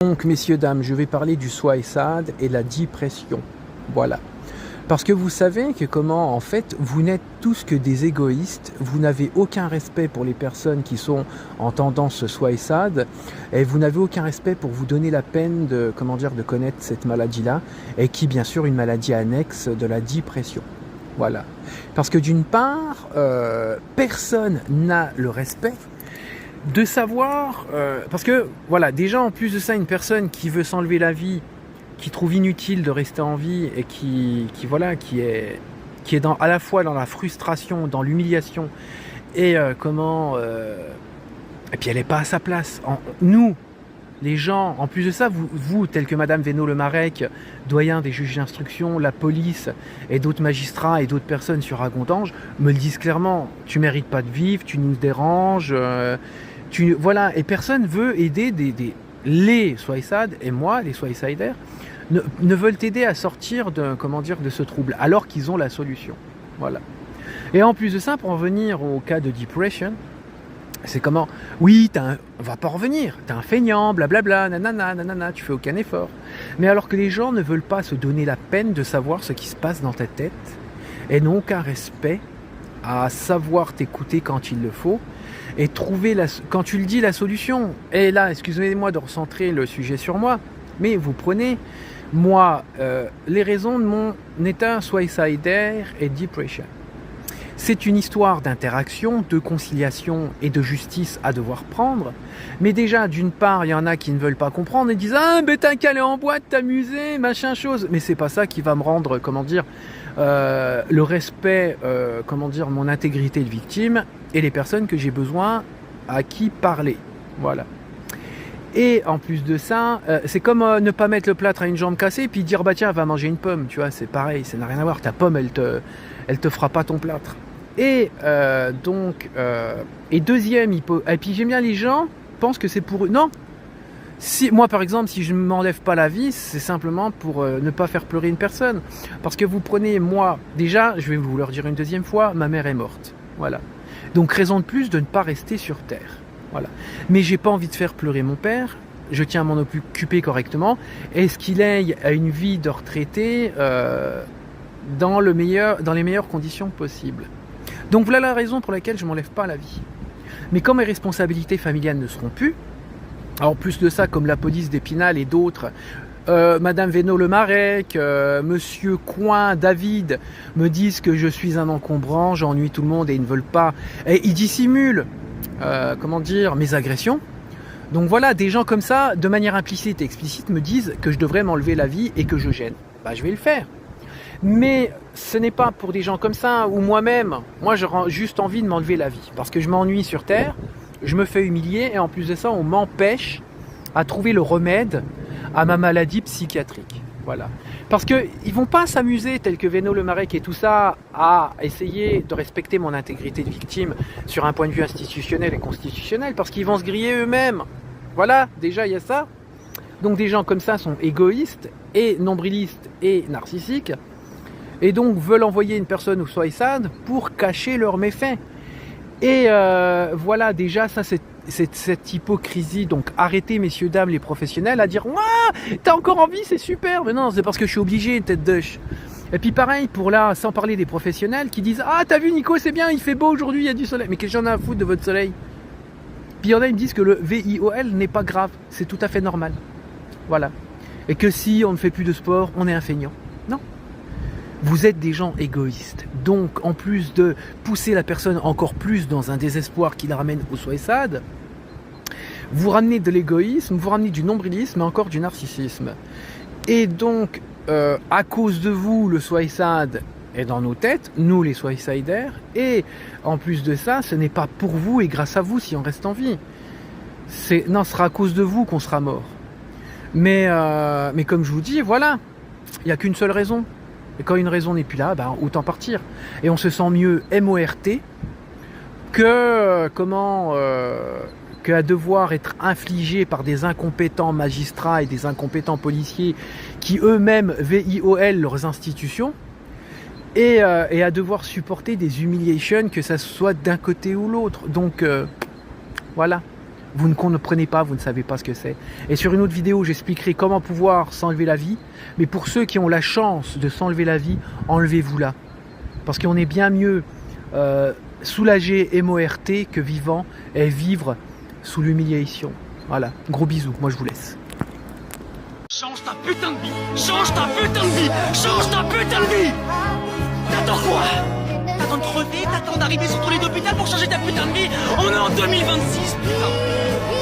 Donc, messieurs, dames, je vais parler du suicide et la dépression. Voilà. Parce que vous savez que comment, en fait, vous n'êtes tous que des égoïstes, vous n'avez aucun respect pour les personnes qui sont en tendance suicide, et vous n'avez aucun respect pour vous donner la peine de, comment dire, de connaître cette maladie-là, et qui, bien sûr, une maladie annexe de la dépression. Voilà. Parce que d'une part, personne n'a le respect de savoir, parce que voilà, déjà en plus de ça, une personne qui veut s'enlever la vie, qui trouve inutile de rester en vie et qui est à la fois dans la frustration, dans l'humiliation et et puis elle n'est pas à sa place. Nous, les gens, en plus de ça, vous tels que Madame Veynaud-Le-Marec, doyen des juges d'instruction, la police et d'autres magistrats et d'autres personnes sur Agondange, me le disent clairement. Tu mérites pas de vivre, tu nous déranges. Voilà, et personne veut aider les suicides, et moi, les suicidaires, ne veulent t'aider à sortir de ce trouble, alors qu'ils ont la solution. Voilà. Et en plus de ça, pour en venir au cas de depression, c'est comment, oui, on va pas en revenir, t'es un feignant, blablabla, nanana, tu fais aucun effort. Mais alors que les gens ne veulent pas se donner la peine de savoir ce qui se passe dans ta tête, et n'ont aucun respect à savoir t'écouter quand il le faut, et trouver, quand tu le dis, la solution. Et là, excusez-moi de recentrer le sujet sur moi, mais vous prenez, moi, les raisons de mon état suicidaire et depression. C'est une histoire d'interaction, de conciliation et de justice à devoir prendre. Mais déjà, d'une part, il y en a qui ne veulent pas comprendre et disent « Ah, mais t'as qu'à aller en boîte, t'amuser, machin chose ». Mais c'est pas ça qui va me rendre, le respect, mon intégrité de victime et les personnes que j'ai besoin à qui parler. Voilà. Et en plus de ça, c'est comme ne pas mettre le plâtre à une jambe cassée et puis dire bah tiens, va manger une pomme, tu vois, c'est pareil, ça n'a rien à voir. Ta pomme, elle te fera pas ton plâtre. Et deuxième et puis j'aime bien les gens pensent que c'est pour eux. Non. Si moi par exemple, si je ne m'enlève pas la vie, c'est simplement pour ne pas faire pleurer une personne. Parce que vous prenez moi, déjà, je vais vous le redire une deuxième fois, ma mère est morte. Voilà. Donc raison de plus de ne pas rester sur terre. Voilà. Mais j'ai pas envie de faire pleurer mon père, je tiens à m'en occuper correctement. Est-ce qu'il ait une vie de retraité dans les meilleures conditions possibles. Donc voilà la raison pour laquelle je m'enlève pas la vie. Mais quand mes responsabilités familiales ne seront plus, en plus de ça, comme la police d'Épinal et d'autres, Madame Veynaud-Le-Marec, Monsieur Coin, David, me disent que je suis un encombrant, j'ennuie tout le monde et ils ne veulent pas. Et ils dissimulent mes agressions. Donc voilà, des gens comme ça, de manière implicite et explicite, me disent que je devrais m'enlever la vie et que je gêne. Bah, je vais le faire. Mais ce n'est pas pour des gens comme ça, ou moi-même. Moi, j'ai juste envie de m'enlever la vie. Parce que je m'ennuie sur Terre, je me fais humilier, et en plus de ça, on m'empêche à trouver le remède à ma maladie psychiatrique. Voilà. Parce qu'ils ne vont pas s'amuser, tels que Veynaud-Le-Marec et tout ça, à essayer de respecter mon intégrité de victime sur un point de vue institutionnel et constitutionnel, parce qu'ils vont se griller eux-mêmes. Voilà, déjà il y a ça. Donc des gens comme ça sont égoïstes et nombrilistes et narcissiques, et donc veulent envoyer une personne au suicide pour cacher leurs méfaits. Et voilà, déjà ça c'est cette hypocrisie. Donc arrêtez, messieurs, dames, les professionnels, à dire « Ouah, t'as encore envie, c'est super !» Mais non, c'est parce que je suis obligé, tête d'œuf. Et puis pareil, sans parler des professionnels qui disent « Ah, t'as vu Nico, c'est bien, il fait beau aujourd'hui, il y a du soleil. » Mais qu'est-ce que j'en ai à foutre de votre soleil? Puis il y en a, ils me disent que le VIOL n'est pas grave, c'est tout à fait normal. Voilà. Et que si on ne fait plus de sport, on est un feignant. Non. Vous êtes des gens égoïstes. Donc, en plus de pousser la personne encore plus dans un désespoir qui la ramène au suicide, vous ramenez de l'égoïsme, vous ramenez du nombrilisme et encore du narcissisme. Et donc, à cause de vous, le suicide est dans nos têtes, nous les suicidaires, et en plus de ça, ce n'est pas pour vous et grâce à vous si on reste en vie. Ce sera à cause de vous qu'on sera mort. Mais comme je vous dis, voilà, il n'y a qu'une seule raison. Et quand une raison n'est plus là, autant partir. Et on se sent mieux MORT qu'à devoir être infligé par des incompétents magistrats et des incompétents policiers qui eux-mêmes VIOL leurs institutions, et à devoir supporter des humiliations, que ça soit d'un côté ou l'autre. Donc voilà. Vous ne comprenez pas, vous ne savez pas ce que c'est. Et sur une autre vidéo, j'expliquerai comment pouvoir s'enlever la vie. Mais pour ceux qui ont la chance de s'enlever la vie, enlevez-vous-la. Parce qu'on est bien mieux soulagé et MORT que vivant et vivre sous l'humiliation. Voilà, gros bisous, moi je vous laisse. Change ta putain de vie. Change ta putain de vie. Change ta putain de vie. T'attends quoi? T'attends de crever? T'attends d'arriver sur ton lit d'hôpital pour changer ta putain de vie? On est en 2026, putain.